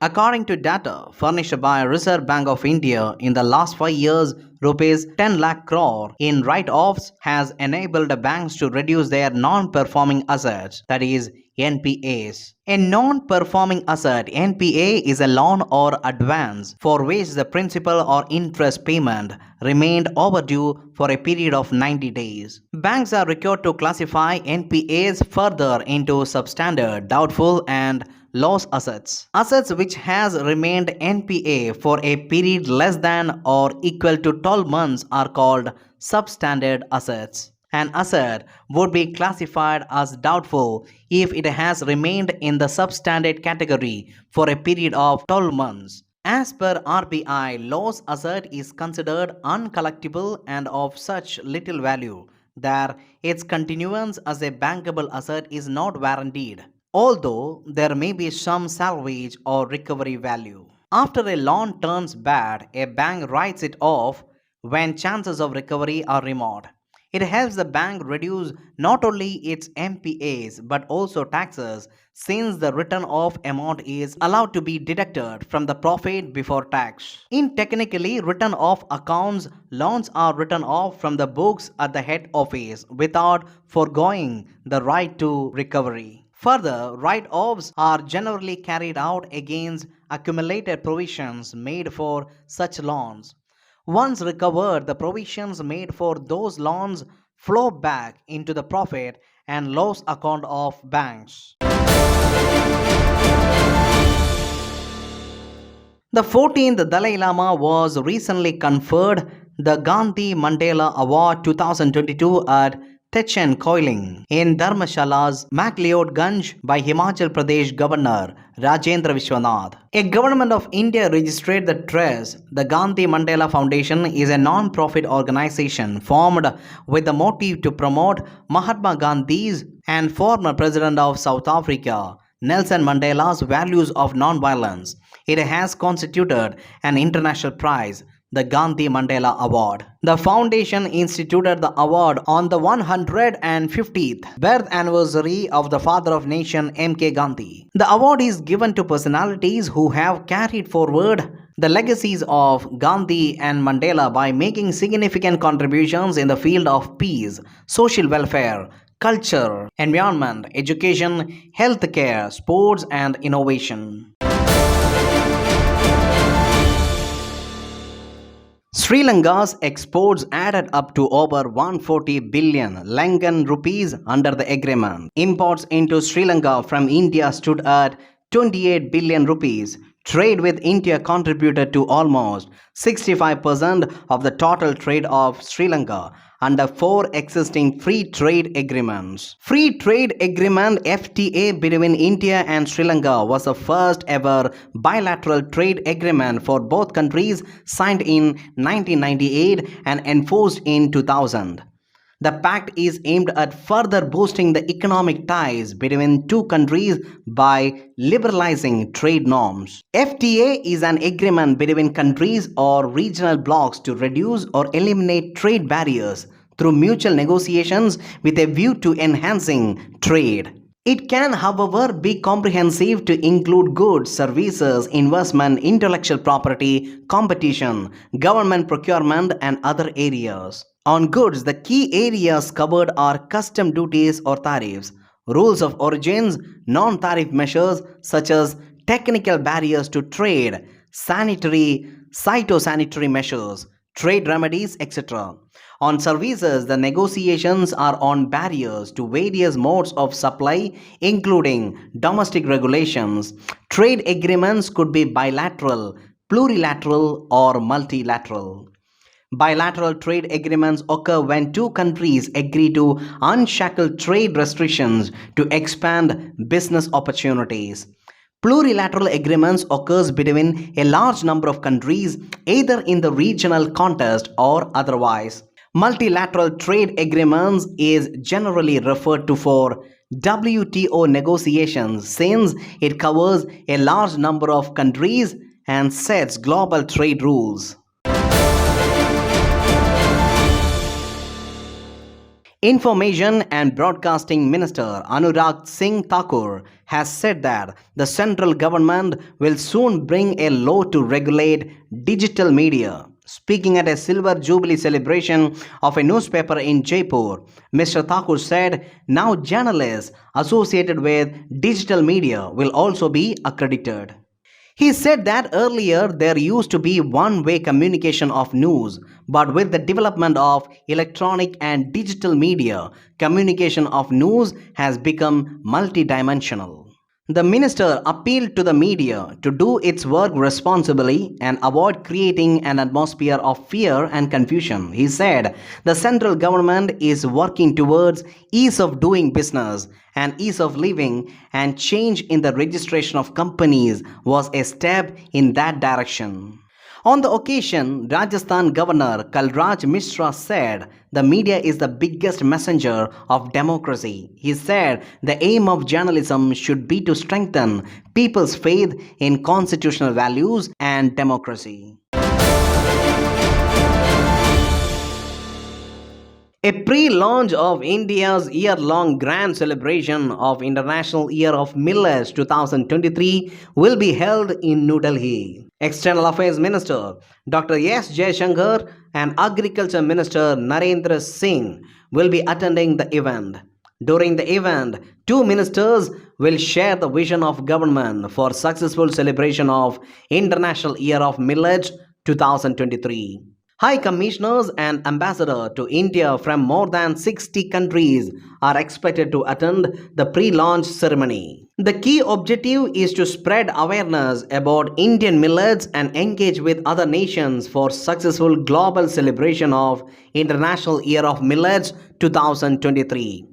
According to data furnished by Reserve Bank of India, in the last 5 years, rupees 10 lakh crore in write-offs has enabled banks to reduce their non-performing assets, that is NPAs. A non-performing asset (NPA) is a loan or advance for which the principal or interest payment remained overdue for a period of 90 days. Banks are required to classify NPAs further into substandard, doubtful and loss assets. Assets which has remained NPA for a period less than or equal to 12 months are called substandard assets. An asset would be classified as doubtful if it has remained in the substandard category for a period of 12 months. As per RBI, loss asset is considered uncollectible and of such little value that its continuance as a bankable asset is not guaranteed, although there may be some salvage or recovery value. After a loan turns bad, a bank writes it off when chances of recovery are remote. It helps the bank reduce not only its MPAs but also taxes, since the written off amount is allowed to be deducted from the profit before tax. In technically written off accounts, loans are written off from the books at the head office without foregoing the right to recovery. Further, write-offs are generally carried out against accumulated provisions made for such loans. Once recovered, the provisions made for those loans flow back into the profit and loss account of banks. The 14th Dalai Lama was recently conferred the Gandhi Mandela Award 2022 at Techen Koiling in Dharmshala's MacLeod by Himachal Pradesh Governor Rajendra Vishwanath. A Government of India registered the trust. The Gandhi Mandela Foundation is a non-profit organization formed with the motive to promote Mahatma Gandhi's and former President of South Africa, Nelson Mandela's values of non-violence. It has constituted an international prize, the Gandhi Mandela Award. The foundation instituted the award on the 150th birth anniversary of the father of nation M.K. Gandhi. The award is given to personalities who have carried forward the legacies of Gandhi and Mandela by making significant contributions in the field of peace, social welfare, culture, environment, education, healthcare, sports and innovation. Sri Lanka's exports added up to over 140 billion Lankan rupees under the agreement. Imports into Sri Lanka from India stood at 28 billion rupees. Trade with India contributed to almost 65% of the total trade of Sri Lanka under 4 existing free trade agreements. Free Trade Agreement FTA between India and Sri Lanka was the first ever bilateral trade agreement for both countries, signed in 1998 and enforced in 2000. The pact is aimed at further boosting the economic ties between two countries by liberalizing trade norms. FTA is an agreement between countries or regional blocs to reduce or eliminate trade barriers through mutual negotiations with a view to enhancing trade. It can, however, be comprehensive to include goods, services, investment, intellectual property, competition, government procurement, and other areas. On goods, the key areas covered are custom duties or tariffs, rules of origins, non-tariff measures such as technical barriers to trade, sanitary, phytosanitary measures, trade remedies, etc. On services, the negotiations are on barriers to various modes of supply, including domestic regulations. Trade agreements could be bilateral, plurilateral, or multilateral. Bilateral trade agreements occur when two countries agree to unshackle trade restrictions to expand business opportunities. Plurilateral agreements occurs between a large number of countries, either in the regional context or otherwise. Multilateral trade agreements is generally referred to for WTO negotiations, since it covers a large number of countries and sets global trade rules. Information and Broadcasting Minister Anurag Singh Thakur has said that the central government will soon bring a law to regulate digital media. Speaking at a Silver Jubilee celebration of a newspaper in Jaipur, Mr. Thakur said now journalists associated with digital media will also be accredited. He said that earlier there used to be one way communication of news, but with the development of electronic and digital media, communication of news has become multidimensional. The minister appealed to the media to do its work responsibly and avoid creating an atmosphere of fear and confusion. He said the central government is working towards ease of doing business and ease of living, and change in the registration of companies was a step in that direction. On the occasion, Rajasthan Governor Kalraj Mishra said the media is the biggest messenger of democracy. He said the aim of journalism should be to strengthen people's faith in constitutional values and democracy. A pre-launch of India's year-long grand celebration of International Year of Millets 2023 will be held in New Delhi. External Affairs Minister Dr. S. Jaishankar and Agriculture Minister Narendra Singh will be attending the event. During the event, two ministers will share the vision of government for successful celebration of International Year of Millets 2023. High commissioners and ambassadors to India from more than 60 countries are expected to attend the pre-launch ceremony. The key objective is to spread awareness about Indian millets and engage with other nations for successful global celebration of International Year of Millets 2023.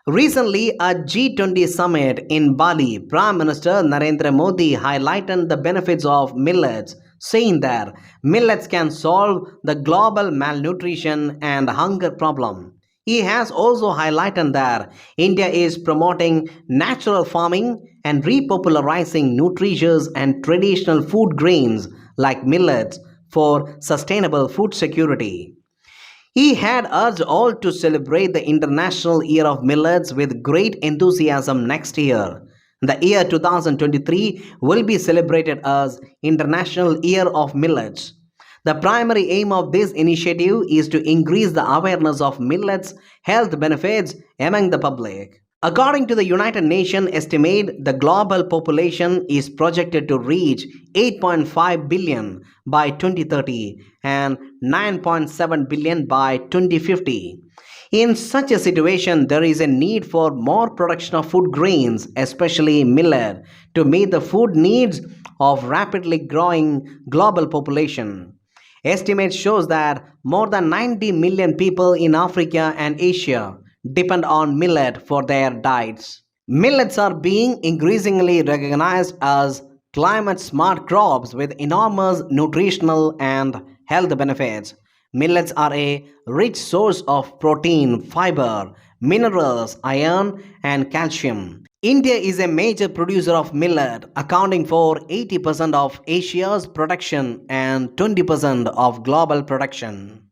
Recently, at G20 summit in Bali, Prime Minister Narendra Modi highlighted the benefits of millets, saying that millets can solve the global malnutrition and hunger problem. He has also highlighted that India is promoting natural farming and repopularizing nutritious and traditional food grains like millets for sustainable food security. He had urged all to celebrate the International Year of Millets with great enthusiasm next year. The year 2023 will be celebrated as International Year of Millets. The primary aim of this initiative is to increase the awareness of millets' health benefits among the public. According to the United Nations estimate, the global population is projected to reach 8.5 billion by 2030 and 9.7 billion by 2050. In such a situation, there is a need for more production of food grains, especially millet, to meet the food needs of rapidly growing global population. Estimates shows that more than 90 million people in Africa and Asia depend on millet for their diets. Millets are being increasingly recognized as climate-smart crops with enormous nutritional and health benefits. Millets are a rich source of protein, fiber, minerals, iron, and calcium. India is a major producer of millet, accounting for 80% of Asia's production and 20% of global production.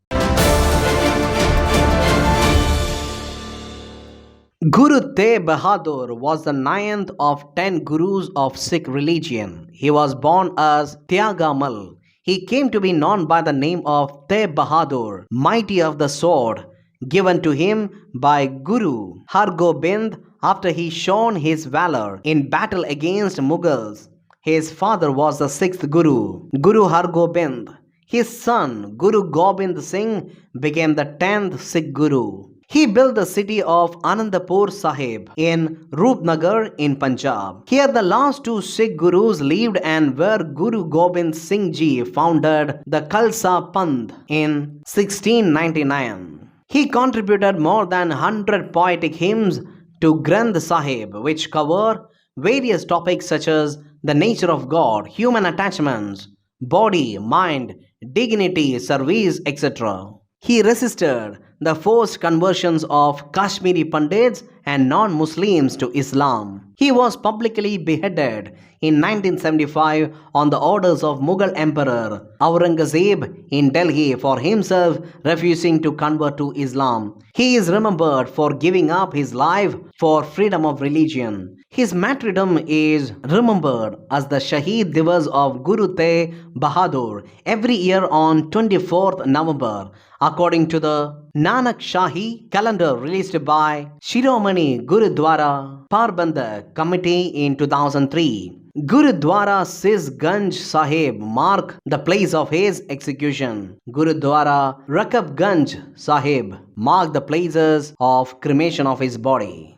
Guru Tegh Bahadur was the ninth of 10 gurus of Sikh religion. He was born as Tyagamal. He came to be known by the name of Tegh Bahadur, mighty of the sword, given to him by Guru Hargobind after he shone his valor in battle against Mughals. His father was the sixth Guru, Guru Hargobind. His son, Guru Gobind Singh, became the 10th Sikh Guru. He built the city of Anandapur Sahib in Roopnagar in Punjab. Here the last two Sikh Gurus lived and where Guru Gobind Singh Ji founded the Khalsa Panth in 1699. He contributed more than 100 poetic hymns to Granth Sahib, which cover various topics such as the nature of God, human attachments, body, mind, dignity, service, etc. He resisted the forced conversions of Kashmiri Pandits and non-Muslims to Islam. He was publicly beheaded in 1975 on the orders of Mughal Emperor Aurangzeb in Delhi for himself refusing to convert to Islam. He is remembered for giving up his life for freedom of religion. His martyrdom is remembered as the Shaheed Divas of Guru Tegh Bahadur every year on 24th November, according to the Nanak Shahi calendar released by Shiromani Gurudwara Parbandhak Committee in 2003. Gurudwara Sisganj Sahib mark the place of his execution. Gurudwara Rakabganj Sahib mark the places of cremation of his body.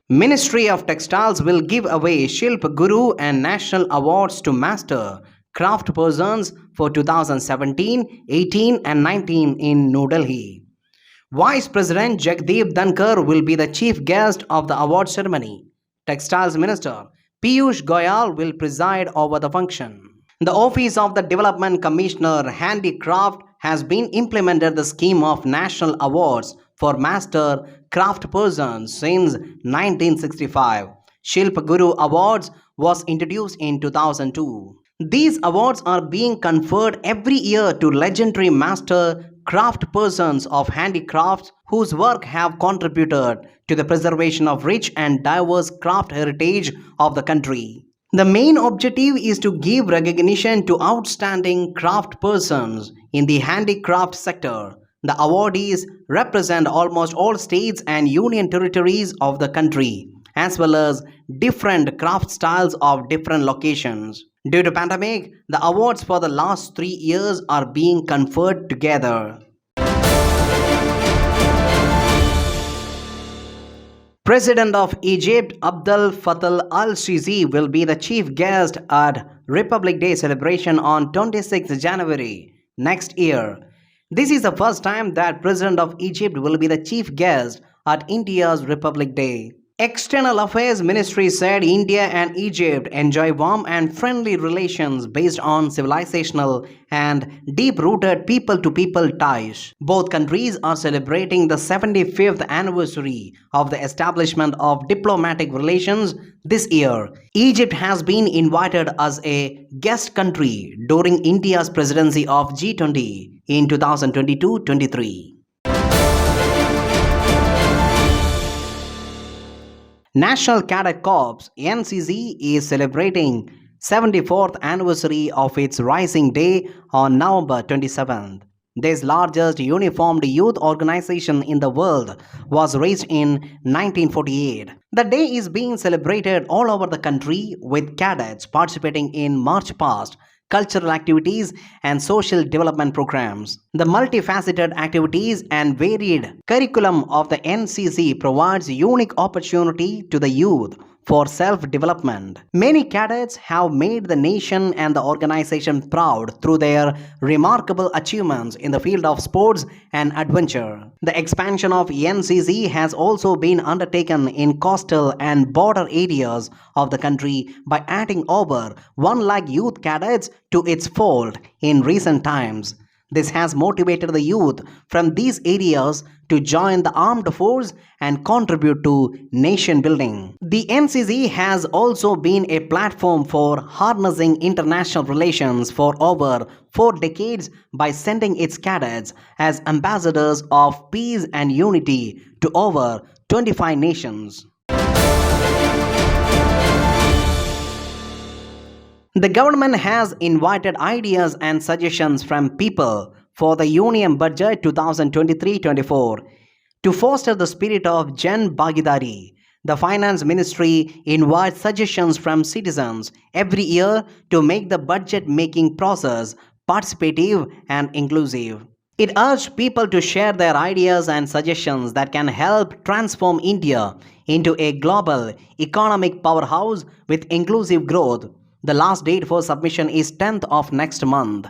Ministry of Textiles will give away Shilp Guru and National Awards to Master Craft Persons for 2017, 18 and 19 in New Delhi. Vice President Jagdeep Dhankar will be the chief guest of the award ceremony. Textiles Minister Piyush Goyal will preside over the function. The Office of the Development Commissioner Handicraft has been implemented the scheme of national awards for master craft persons since 1965. Shilp Guru Awards was introduced in 2002. These awards are being conferred every year to legendary master craft persons of handicrafts whose work have contributed to the preservation of rich and diverse craft heritage of the country. The main objective is to give recognition to outstanding craft persons in the handicraft sector. The awardees represent almost all states and union territories of the country, as well as different craft styles of different locations. Due to pandemic, the awards for the last 3 years are being conferred together. President of Egypt Abdel Fattah al-Sisi will be the chief guest at Republic Day celebration on 26 January next year. This is the first time that President of Egypt will be the chief guest at India's Republic Day. External Affairs Ministry said India and Egypt enjoy warm and friendly relations based on civilizational and deep-rooted people-to-people ties. Both countries are celebrating the 75th anniversary of the establishment of diplomatic relations this year. Egypt has been invited as a guest country during India's presidency of G20 in 2022-23. National Cadet Corps (NCC) is celebrating 74th anniversary of its Rising Day on November 27th. This largest uniformed youth organization in the world was raised in 1948. The day is being celebrated all over the country with cadets participating in march past, cultural activities and social development programs. The multifaceted activities and varied curriculum of the NCC provides unique opportunity to the youth for self-development. Many cadets have made the nation and the organization proud through their remarkable achievements in the field of sports and adventure. The expansion of NCC has also been undertaken in coastal and border areas of the country by adding over 1 lakh youth cadets to its fold in recent times. This has motivated the youth from these areas to join the armed force and contribute to nation building. The NCC has also been a platform for harnessing international relations for over 4 decades by sending its cadets as ambassadors of peace and unity to over 25 nations. The government has invited ideas and suggestions from people for the Union Budget 2023-24 to foster the spirit of Jan Bhagidari. The Finance Ministry invites suggestions from citizens every year to make the budget-making process participative and inclusive. It urged people to share their ideas and suggestions that can help transform India into a global economic powerhouse with inclusive growth. The last date for submission is 10th of next month.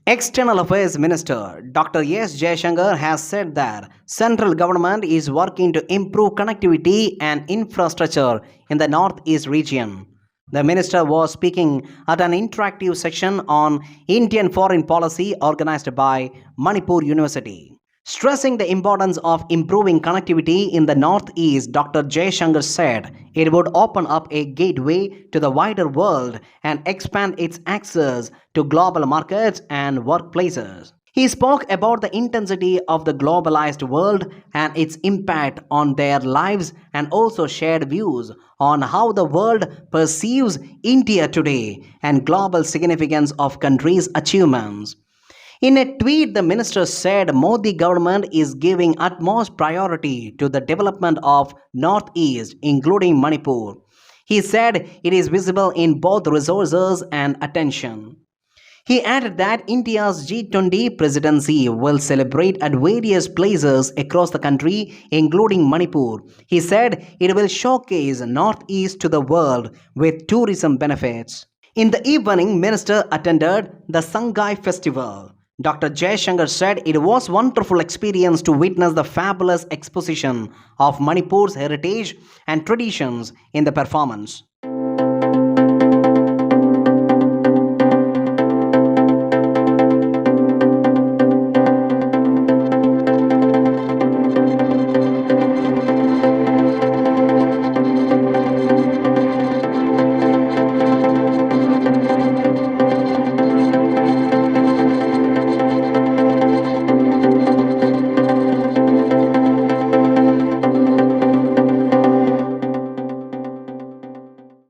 External Affairs Minister Dr. S. Jaishankar has said that central government is working to improve connectivity and infrastructure in the Northeast region. The minister was speaking at an interactive session on Indian foreign policy organized by Manipur University. Stressing the importance of improving connectivity in the Northeast, Dr. Jaishankar said it would open up a gateway to the wider world and expand its access to global markets and workplaces. He spoke about the intensity of the globalized world and its impact on their lives and also shared views on how the world perceives India today and global significance of country's achievements. In a tweet, the minister said Modi government is giving utmost priority to the development of Northeast, including Manipur. He said it is visible in both resources and attention. He added that India's G20 presidency will celebrate at various places across the country, including Manipur. He said it will showcase Northeast to the world with tourism benefits. In the evening, Minister attended the Sangai festival. Dr. Jaishankar said it was wonderful experience to witness the fabulous exposition of Manipur's heritage and traditions in the performance.